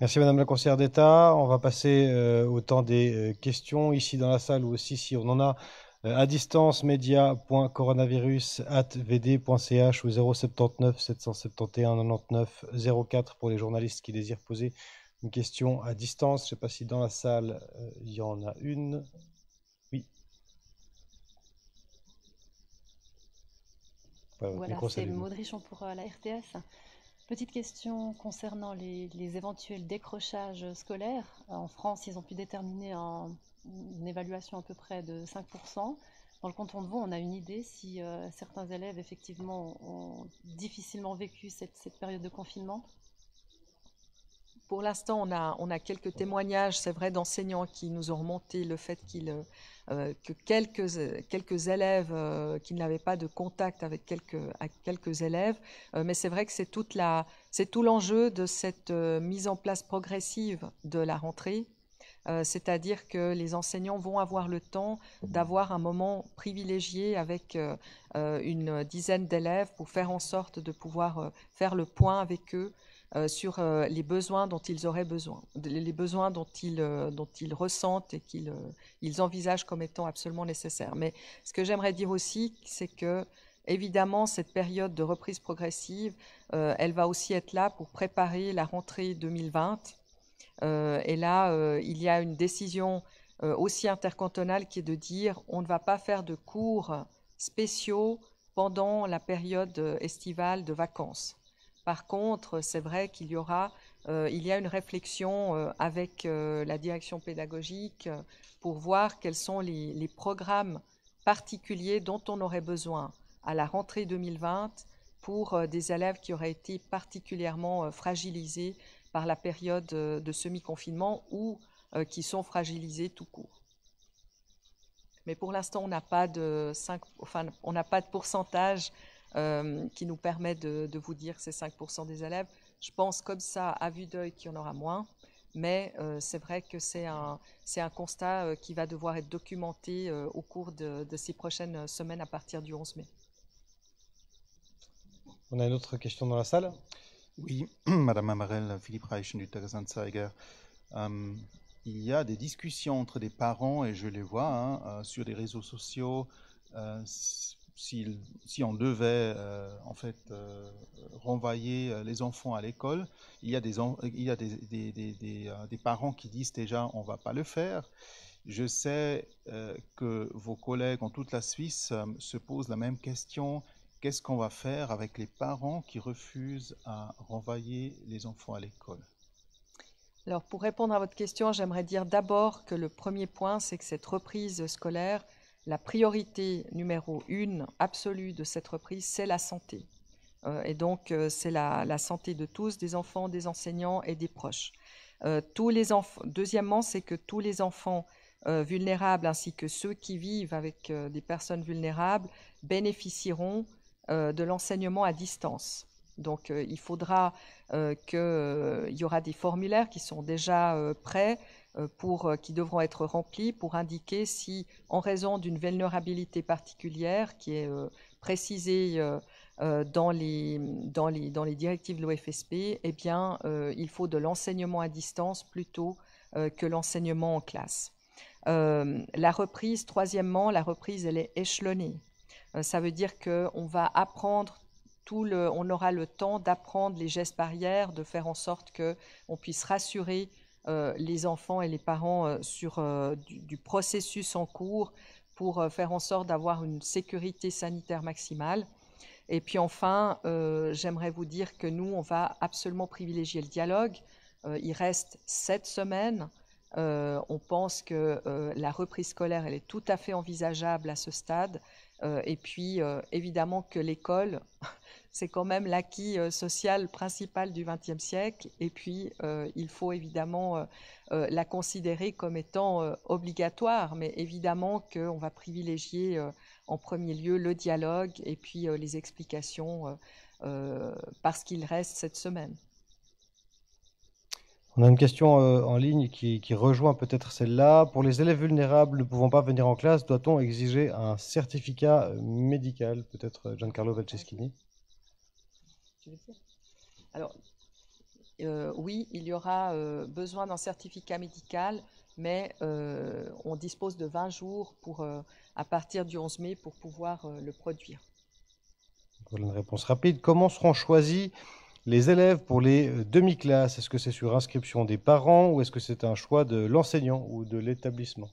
Merci Madame la conseillère d'État. On va passer au temps des questions ici dans la salle ou aussi si on en a à distance, media.coronavirus@vd.ch ou 079 771 99 04 pour les journalistes qui désirent poser une question à distance. Je ne sais pas si dans la salle, il y en a une. Oui. Voilà, c'est Maud Richon pour la RTS. Petite question concernant les éventuels décrochages scolaires. En France, ils ont pu déterminer une évaluation à peu près de 5%. Dans le canton de Vaud, on a une idée si certains élèves, effectivement, ont difficilement vécu cette période de confinement? Pour l'instant, on a quelques témoignages, c'est vrai, d'enseignants qui nous ont remonté le fait que quelques élèves qui n'avaient pas de contact avec quelques élèves, mais c'est vrai que c'est tout l'enjeu de cette mise en place progressive de la rentrée, c'est-à-dire que les enseignants vont avoir le temps d'avoir un moment privilégié avec une dizaine d'élèves pour faire en sorte de pouvoir faire le point avec eux sur les besoins dont ils auraient besoin, les besoins dont ils ressentent et qu'ils envisagent comme étant absolument nécessaires. Mais ce que j'aimerais dire aussi, c'est que, évidemment, cette période de reprise progressive, elle va aussi être là pour préparer la rentrée 2020. Et là, il y a une décision aussi intercantonale qui est de dire on ne va pas faire de cours spéciaux pendant la période estivale de vacances. Par contre, c'est vrai qu'il y a une réflexion avec la direction pédagogique pour voir quels sont les programmes particuliers dont on aurait besoin à la rentrée 2020 pour des élèves qui auraient été particulièrement fragilisés par la période de semi-confinement ou qui sont fragilisés tout court. Mais pour l'instant, on n'a pas de pourcentage qui nous permet de vous dire que c'est 5% des élèves. Je pense comme ça, à vue d'œil, qu'il y en aura moins, mais c'est vrai que c'est un constat qui va devoir être documenté au cours de ces prochaines semaines à partir du 11 mai. On a une autre question dans la salle? Oui, Madame Amarel, Philippe Reichen du Tagesanzeiger. Il y a des discussions entre des parents, et je les vois sur les réseaux sociaux, si on devait en fait renvoyer les enfants à l'école, il y a des parents qui disent déjà on ne va pas le faire. Je sais que vos collègues en toute la Suisse se posent la même question. Qu'est-ce qu'on va faire avec les parents qui refusent à renvoyer les enfants à l'école? Alors, pour répondre à votre question, j'aimerais dire d'abord que le premier point, c'est que cette reprise scolaire, la priorité numéro 1 absolue de cette reprise, c'est la santé. Et donc, c'est la santé de tous, des enfants, des enseignants et des proches. Deuxièmement, c'est que tous les enfants vulnérables ainsi que ceux qui vivent avec des personnes vulnérables bénéficieront de l'enseignement à distance. Donc, il faudra qu'il y aura des formulaires qui sont déjà prêts qui devront être remplis pour indiquer si, en raison d'une vulnérabilité particulière qui est précisée dans les directives de l'OFSP, eh bien, il faut de l'enseignement à distance plutôt que l'enseignement en classe. La reprise, troisièmement, la reprise, elle est échelonnée. Ça veut dire qu'on va apprendre on aura le temps d'apprendre les gestes barrières, de faire en sorte qu'on puisse rassurer les enfants et les parents sur du processus en cours pour faire en sorte d'avoir une sécurité sanitaire maximale. Et puis enfin, j'aimerais vous dire que nous, on va absolument privilégier le dialogue. Il reste 7 semaines. On pense que la reprise scolaire, elle est tout à fait envisageable à ce stade. Et puis, évidemment que l'école, c'est quand même l'acquis social principal du XXe siècle. Et puis, il faut évidemment la considérer comme étant obligatoire. Mais évidemment qu'on va privilégier en premier lieu le dialogue et puis les explications parce qu'il reste 7 semaines. On a une question en ligne qui rejoint peut-être celle-là. Pour les élèves vulnérables ne pouvant pas venir en classe, doit-on exiger un certificat médical? Peut-être Giancarlo Valceschini. Alors, oui, il y aura besoin d'un certificat médical, mais on dispose de 20 jours à partir du 11 mai pour pouvoir le produire. Voilà une réponse rapide. Comment seront choisis les élèves pour les demi-classes? Est-ce que c'est sur inscription des parents ou est-ce que c'est un choix de l'enseignant ou de l'établissement?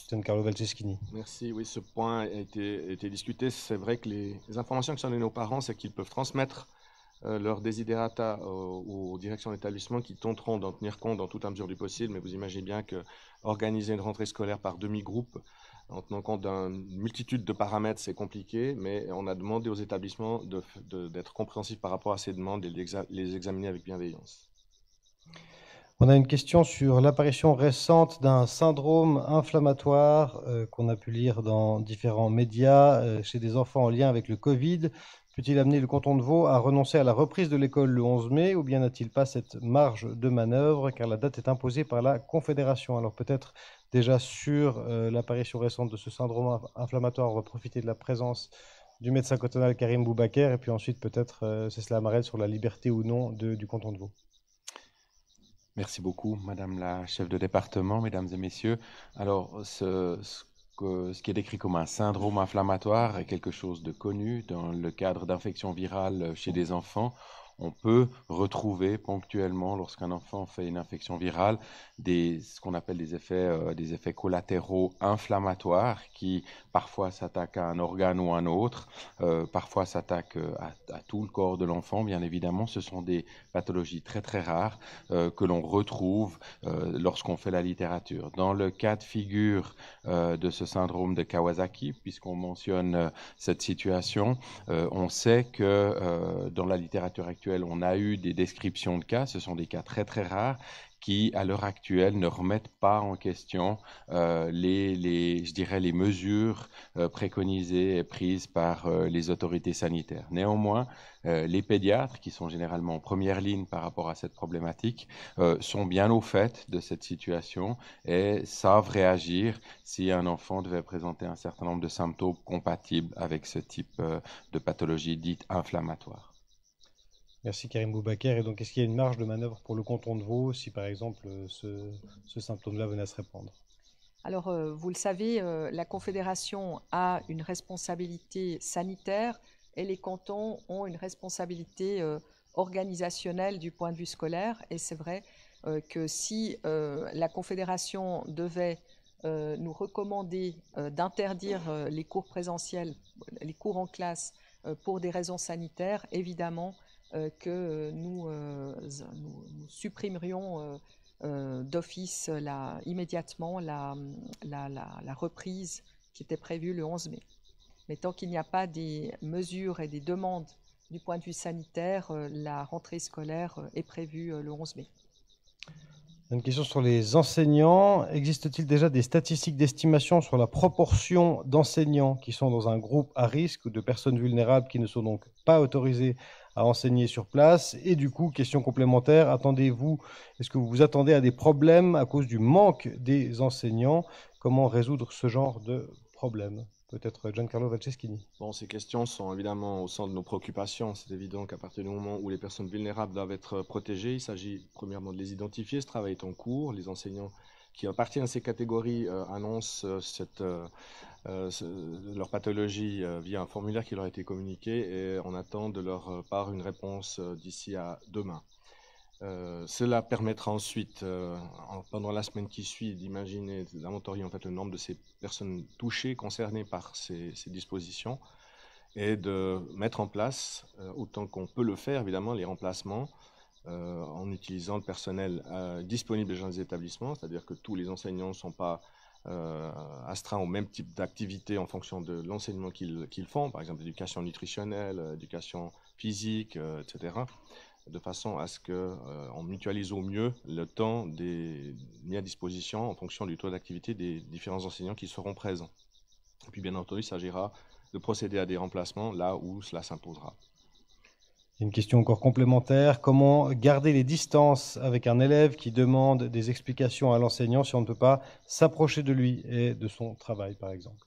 Giancarlo Valceschini. Merci. Oui, ce point a été discuté. C'est vrai que les informations que sont données aux parents, c'est qu'ils peuvent transmettre leurs desiderata aux directions d'établissement qui tenteront d'en tenir compte dans toute la mesure du possible. Mais vous imaginez bien que organiser une rentrée scolaire par demi-groupe, en tenant compte d'une multitude de paramètres, c'est compliqué. Mais on a demandé aux établissements d'être compréhensifs par rapport à ces demandes et les examiner avec bienveillance. On a une question sur l'apparition récente d'un syndrome inflammatoire qu'on a pu lire dans différents médias chez des enfants en lien avec le Covid. Peut-il amener le canton de Vaud à renoncer à la reprise de l'école le 11 mai ou bien n'a-t-il pas cette marge de manœuvre car la date est imposée par la Confédération? Alors peut-être déjà sur l'apparition récente de ce syndrome inflammatoire, on va profiter de la présence du médecin cantonal Karim Boubaker et puis ensuite peut-être Cécile Amarel sur la liberté ou non du canton de Vaud. Merci beaucoup, Madame la chef de département, Mesdames et Messieurs. Alors, ce qui est décrit comme un syndrome inflammatoire est quelque chose de connu dans le cadre d'infections virales chez des enfants. On peut retrouver ponctuellement, lorsqu'un enfant fait une infection virale, ce qu'on appelle des effets collatéraux inflammatoires qui parfois s'attaquent à un organe ou un autre, parfois s'attaquent à tout le corps de l'enfant. Bien évidemment, ce sont des pathologies très très rares que l'on retrouve lorsqu'on fait la littérature. Dans le cas de figure de ce syndrome de Kawasaki, puisqu'on mentionne cette situation, on sait que dans la littérature actuelle, on a eu des descriptions de cas, ce sont des cas très très rares, qui, à l'heure actuelle, ne remettent pas en question je dirais, les mesures préconisées et prises par les autorités sanitaires. Néanmoins, les pédiatres, qui sont généralement en première ligne par rapport à cette problématique, sont bien au fait de cette situation et savent réagir si un enfant devait présenter un certain nombre de symptômes compatibles avec ce type de pathologie dite inflammatoire. Merci Karim Boubaker. Et donc, est-ce qu'il y a une marge de manœuvre pour le canton de Vaud si, par exemple, ce symptôme-là venait à se répandre? Alors, vous le savez, la Confédération a une responsabilité sanitaire et les cantons ont une responsabilité organisationnelle du point de vue scolaire. Et c'est vrai que si la Confédération devait nous recommander d'interdire les cours présentiels, les cours en classe pour des raisons sanitaires, évidemment, que nous supprimerions d'office immédiatement la reprise qui était prévue le 11 mai. Mais tant qu'il n'y a pas des mesures et des demandes du point de vue sanitaire, la rentrée scolaire est prévue le 11 mai. Une question sur les enseignants. Existe-t-il déjà des statistiques d'estimation sur la proportion d'enseignants qui sont dans un groupe à risque ou de personnes vulnérables qui ne sont donc pas autorisées à enseigner sur place? Et du coup, question complémentaire, est-ce que vous vous attendez à des problèmes à cause du manque des enseignants? Comment résoudre ce genre de problème? Peut-être Giancarlo Valceschini. Bon, ces questions sont évidemment au centre de nos préoccupations. C'est évident qu'à partir du moment où les personnes vulnérables doivent être protégées, il s'agit premièrement de les identifier. Ce travail est en cours. Les enseignants qui appartiennent à ces catégories annoncent leur pathologie via un formulaire qui leur a été communiqué et on attend de leur part une réponse d'ici à demain. Cela permettra ensuite, pendant la semaine qui suit, d'imaginer, d'inventorier en fait le nombre de ces personnes touchées, concernées par ces dispositions, et de mettre en place, autant qu'on peut le faire évidemment, les remplacements en utilisant le personnel disponible dans les établissements, c'est-à-dire que tous les enseignants ne sont pas astreints au même type d'activité en fonction de l'enseignement qu'ils font, par exemple l'éducation nutritionnelle, éducation physique, etc., de façon à ce qu'on mutualise au mieux le temps mis à disposition en fonction du taux d'activité des différents enseignants qui seront présents. Et puis bien entendu, il s'agira de procéder à des remplacements là où cela s'imposera. Une question encore complémentaire. Comment garder les distances avec un élève qui demande des explications à l'enseignant si on ne peut pas s'approcher de lui et de son travail, par exemple?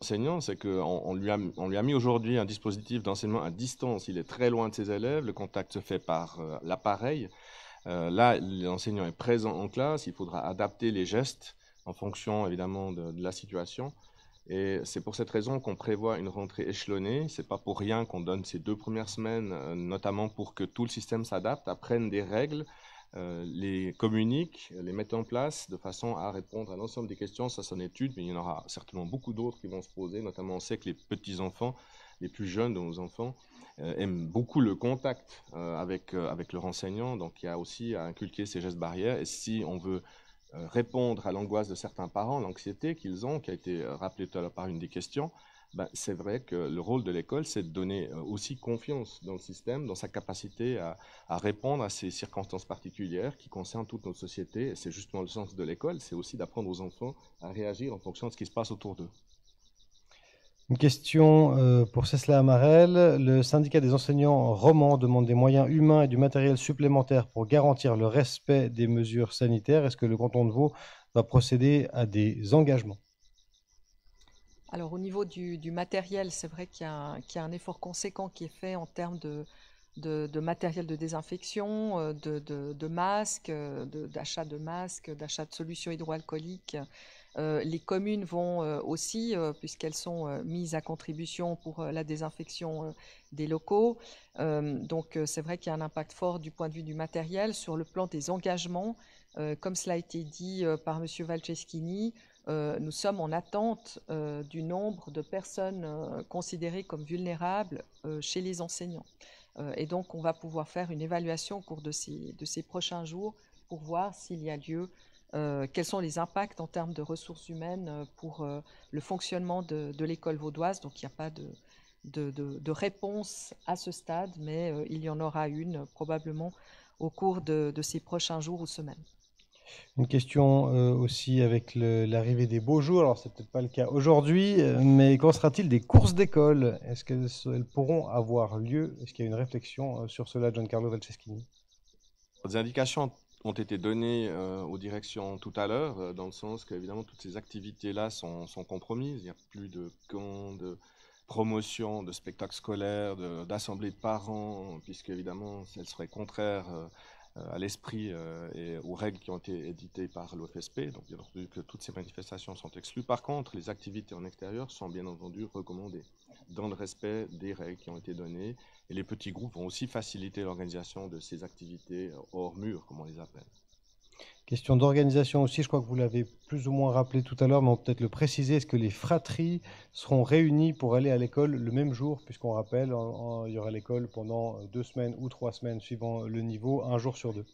Enseignant, c'est qu'on lui a mis aujourd'hui un dispositif d'enseignement à distance. Il est très loin de ses élèves, le contact se fait par l'appareil. Là, l'enseignant est présent en classe, il faudra adapter les gestes en fonction évidemment de la situation. Et c'est pour cette raison qu'on prévoit une rentrée échelonnée. C'est pas pour rien qu'on donne ces 2 premières semaines, notamment pour que tout le système s'adapte, apprenne des règles, les communique, les mette en place de façon à répondre à l'ensemble des questions. Ça, c'est en étude, mais il y en aura certainement beaucoup d'autres qui vont se poser. Notamment, on sait que les petits-enfants, les plus jeunes de nos enfants, aiment beaucoup le contact avec leur enseignant. Donc, il y a aussi à inculquer ces gestes barrières. Et si on veut répondre à l'angoisse de certains parents, l'anxiété qu'ils ont, qui a été rappelée tout à l'heure par une des questions, c'est vrai que le rôle de l'école, c'est de donner aussi confiance dans le système, dans sa capacité à répondre à ces circonstances particulières qui concernent toute notre société. Et c'est justement le sens de l'école, c'est aussi d'apprendre aux enfants à réagir en fonction de ce qui se passe autour d'eux. Une question pour Cécile Amarel. Le syndicat des enseignants romans demande des moyens humains et du matériel supplémentaire pour garantir le respect des mesures sanitaires. Est-ce que le canton de Vaud va procéder à des engagements? Alors au niveau du matériel, c'est vrai qu'il y a un effort conséquent qui est fait en termes de matériel de désinfection, de masques, d'achat de masques, d'achat de solutions hydroalcooliques. Les communes vont aussi, puisqu'elles sont mises à contribution pour la désinfection des locaux. Donc c'est vrai qu'il y a un impact fort du point de vue du matériel. Sur le plan des engagements, comme cela a été dit par M. Valceschini, nous sommes en attente du nombre de personnes considérées comme vulnérables chez les enseignants. Et donc, on va pouvoir faire une évaluation au cours de ces prochains jours pour voir s'il y a lieu, quels sont les impacts en termes de ressources humaines pour le fonctionnement de l'école vaudoise. Donc, il n'y a pas de réponse à ce stade, mais il y en aura une probablement au cours de ces prochains jours ou semaines. Une question aussi avec l'arrivée des beaux jours. Alors, c'est peut-être pas le cas aujourd'hui, mais qu'en sera-t-il des courses d'école? Est-ce qu'elles pourront avoir lieu? Est-ce qu'il y a une réflexion sur cela, Giancarlo Valceschini? Des indications ont été données aux directions tout à l'heure, dans le sens qu'évidemment toutes ces activités-là sont compromises. Il n'y a plus de camps, de promotion, de spectacles scolaires, d'assemblées de parents, puisque évidemment elles seraient contraires à l'esprit et aux règles qui ont été éditées par l'OFSP. Donc bien entendu que toutes ces manifestations sont exclues. Par contre, les activités en extérieur sont bien entendu recommandées dans le respect des règles qui ont été données. Et les petits groupes vont aussi faciliter l'organisation de ces activités hors mur, comme on les appelle. Question d'organisation aussi, je crois que vous l'avez plus ou moins rappelé tout à l'heure, mais on peut peut-être le préciser. Est-ce que les fratries seront réunies pour aller à l'école le même jour? Puisqu'on rappelle, il y aura l'école pendant 2 semaines ou 3 semaines, suivant le niveau, un jour sur 2.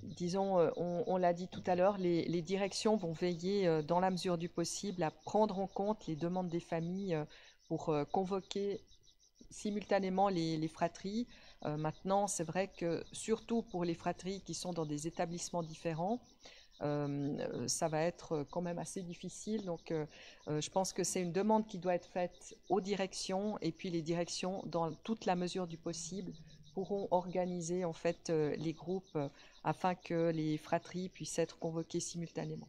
Disons, on l'a dit tout à l'heure, les directions vont veiller, dans la mesure du possible, à prendre en compte les demandes des familles pour convoquer simultanément les fratries. Maintenant, c'est vrai que surtout pour les fratries qui sont dans des établissements différents, ça va être quand même assez difficile. Donc, je pense que c'est une demande qui doit être faite aux directions, et puis les directions, dans toute la mesure du possible, pourront organiser en fait les groupes afin que les fratries puissent être convoquées simultanément.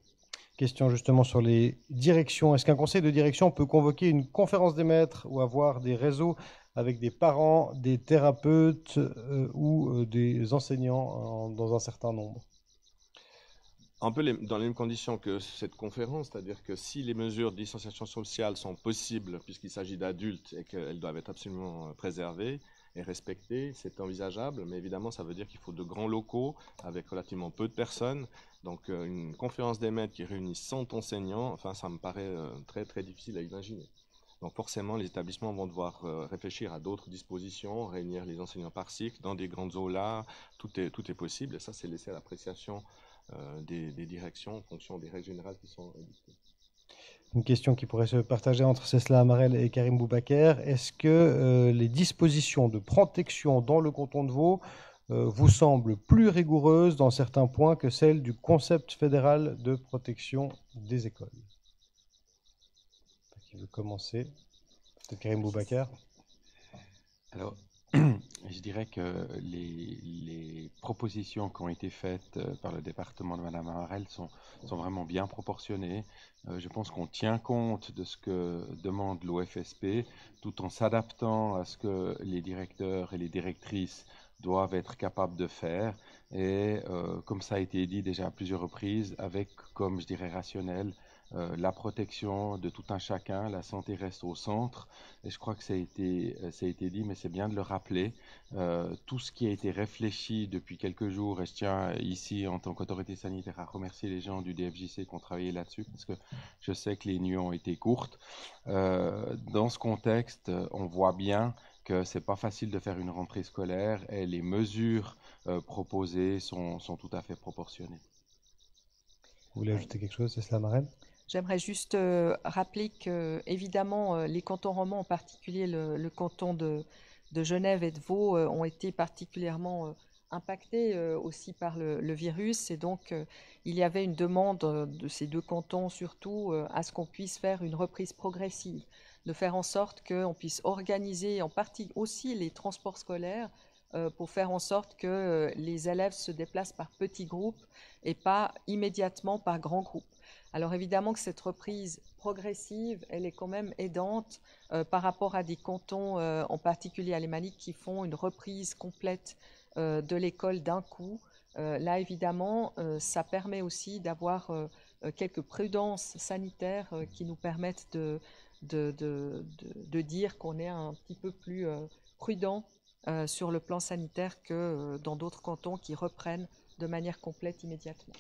Question justement sur les directions. Est-ce qu'un conseil de direction peut convoquer une conférence des maîtres ou avoir des réseaux avec des parents, des thérapeutes ou des enseignants dans un certain nombre? Un peu dans les mêmes conditions que cette conférence, c'est-à-dire que si les mesures de distanciation sociale sont possibles, puisqu'il s'agit d'adultes et qu'elles doivent être absolument préservées et respectées, c'est envisageable, mais évidemment, ça veut dire qu'il faut de grands locaux avec relativement peu de personnes. Donc, une conférence des maîtres qui réunit 100 enseignants, enfin, ça me paraît très, très difficile à imaginer. Donc, forcément, les établissements vont devoir réfléchir à d'autres dispositions, réunir les enseignants par cycle dans des grandes aulas, tout est possible, et ça, c'est laissé à l'appréciation des directions en fonction des règles générales qui sont édictées. Une question qui pourrait se partager entre Cécile Amarel et Karim Boubaker. Est-ce que les dispositions de protection dans le canton de Vaud vous semblent plus rigoureuses dans certains points que celles du concept fédéral de protection des écoles? Qui veut commencer? Peut-être Karim Boubaker. Alors, je dirais que les propositions qui ont été faites par le département de Mme Amarel sont vraiment bien proportionnées. Je pense qu'on tient compte de ce que demande l'OFSP, tout en s'adaptant à ce que les directeurs et les directrices doivent être capables de faire. Et comme ça a été dit déjà à plusieurs reprises, avec, comme je dirais, rationnel, la protection de tout un chacun, la santé reste au centre, et je crois que ça a été dit, mais c'est bien de le rappeler. Tout ce qui a été réfléchi depuis quelques jours, et je tiens ici en tant qu'autorité sanitaire à remercier les gens du DFJC qui ont travaillé là-dessus, parce que je sais que les nuits ont été courtes. Dans ce contexte, on voit bien que c'est pas facile de faire une rentrée scolaire, et les mesures proposées sont tout à fait proportionnées. Vous voulez ajouter quelque chose, Cécile Amarel? J'aimerais juste rappeler que, évidemment, les cantons romans, en particulier le canton de Genève et de Vaud, ont été particulièrement impactés aussi par le virus. Et donc, il y avait une demande de ces deux cantons, surtout, à ce qu'on puisse faire une reprise progressive, de faire en sorte qu'on puisse organiser en partie aussi les transports scolaires pour faire en sorte que les élèves se déplacent par petits groupes et pas immédiatement par grands groupes. Alors évidemment que cette reprise progressive, elle est quand même aidante par rapport à des cantons, en particulier alémaniques, qui font une reprise complète de l'école d'un coup. Là, évidemment, ça permet aussi d'avoir quelques prudences sanitaires qui nous permettent de dire qu'on est un petit peu plus prudent sur le plan sanitaire que dans d'autres cantons qui reprennent de manière complète immédiatement.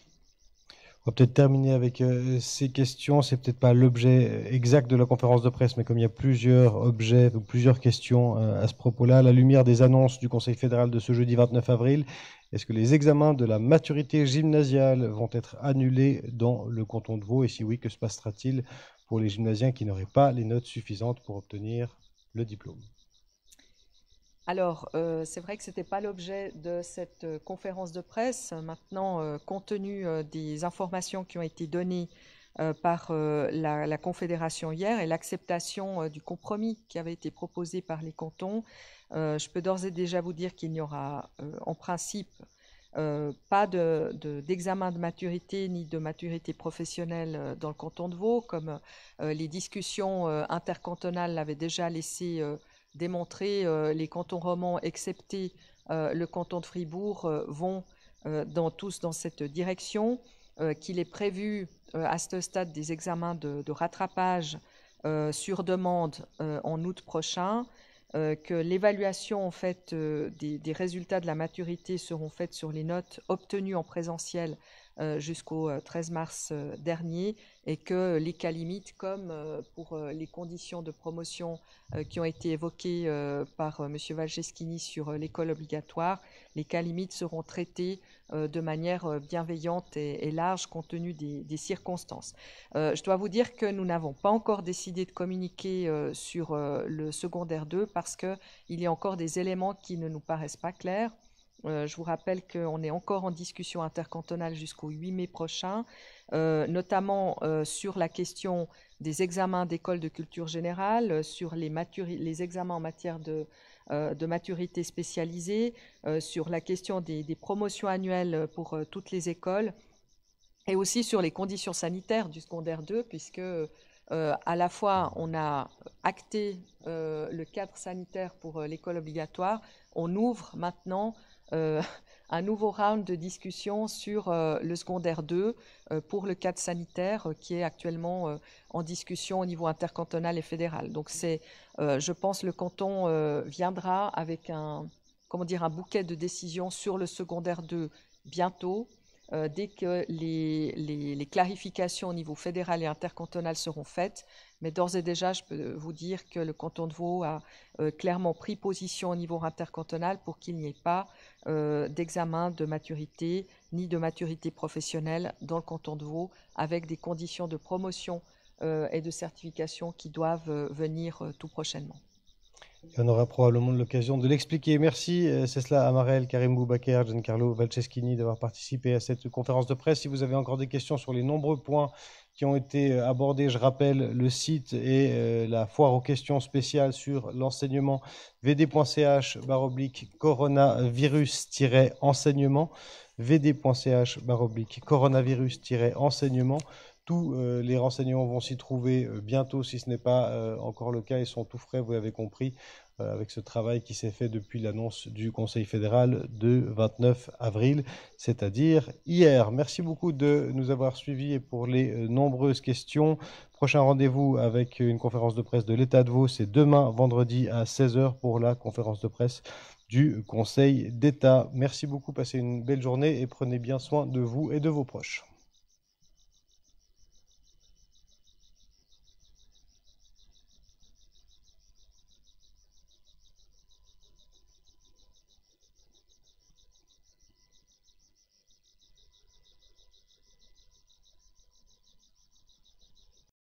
On va peut-être terminer avec ces questions. C'est peut-être pas l'objet exact de la conférence de presse, mais comme il y a plusieurs objets ou plusieurs questions à ce propos-là, à la lumière des annonces du Conseil fédéral de ce jeudi 29 avril, est-ce que les examens de la maturité gymnasiale vont être annulés dans le canton de Vaud? Et si oui, que se passera-t-il pour les gymnasiens qui n'auraient pas les notes suffisantes pour obtenir le diplôme? Alors, c'est vrai que ce n'était pas l'objet de cette conférence de presse. Maintenant, compte tenu des informations qui ont été données par la Confédération hier et l'acceptation du compromis qui avait été proposé par les cantons, je peux d'ores et déjà vous dire qu'il n'y aura en principe pas d'examen de maturité ni de maturité professionnelle dans le canton de Vaud, comme les discussions intercantonales l'avaient déjà laissé démontrer. Les cantons romans, excepté le canton de Fribourg, vont tous dans cette direction, qu'il est prévu à ce stade des examens de rattrapage sur demande en août prochain, que l'évaluation en fait, des résultats de la maturité seront faites sur les notes obtenues en présentiel jusqu'au 13 mars dernier, et que les cas limites, comme pour les conditions de promotion qui ont été évoquées par M. Valcheschini sur l'école obligatoire, les cas limites seront traités de manière bienveillante et large compte tenu des circonstances. Je dois vous dire que nous n'avons pas encore décidé de communiquer sur le secondaire 2 parce qu'il y a encore des éléments qui ne nous paraissent pas clairs. Je vous rappelle qu'on est encore en discussion intercantonale jusqu'au 8 mai prochain, notamment sur la question des examens d'école de culture générale, sur les examens en matière de maturité spécialisée, sur la question des promotions annuelles pour toutes les écoles, et aussi sur les conditions sanitaires du secondaire 2, puisque à la fois on a acté le cadre sanitaire pour l'école obligatoire, on ouvre maintenant un nouveau round de discussion sur le secondaire 2 pour le cadre sanitaire qui est actuellement en discussion au niveau intercantonal et fédéral. Donc c'est, je pense, le canton viendra avec un bouquet de décisions sur le secondaire 2 bientôt, dès que les clarifications au niveau fédéral et intercantonal seront faites. Mais d'ores et déjà, je peux vous dire que le canton de Vaud a clairement pris position au niveau intercantonal pour qu'il n'y ait pas d'examen de maturité ni de maturité professionnelle dans le canton de Vaud, avec des conditions de promotion et de certification qui doivent venir tout prochainement. Et on aura probablement l'occasion de l'expliquer. Merci Cesla Amarel, Karim Boubaker, Giancarlo Valcheschini d'avoir participé à cette conférence de presse. Si vous avez encore des questions sur les nombreux points qui ont été abordés, je rappelle le site et la foire aux questions spéciales sur l'enseignement, vd.ch/coronavirus-enseignement, vd.ch/coronavirus-enseignement. Tous les renseignements vont s'y trouver bientôt, si ce n'est pas encore le cas. Ils sont tout frais, vous l'avez compris, avec ce travail qui s'est fait depuis l'annonce du Conseil fédéral de 29 avril, c'est-à-dire hier. Merci beaucoup de nous avoir suivis et pour les nombreuses questions. Prochain rendez-vous avec une conférence de presse de l'État de Vaud, c'est demain, vendredi à 16h pour la conférence de presse du Conseil d'État. Merci beaucoup, passez une belle journée et prenez bien soin de vous et de vos proches.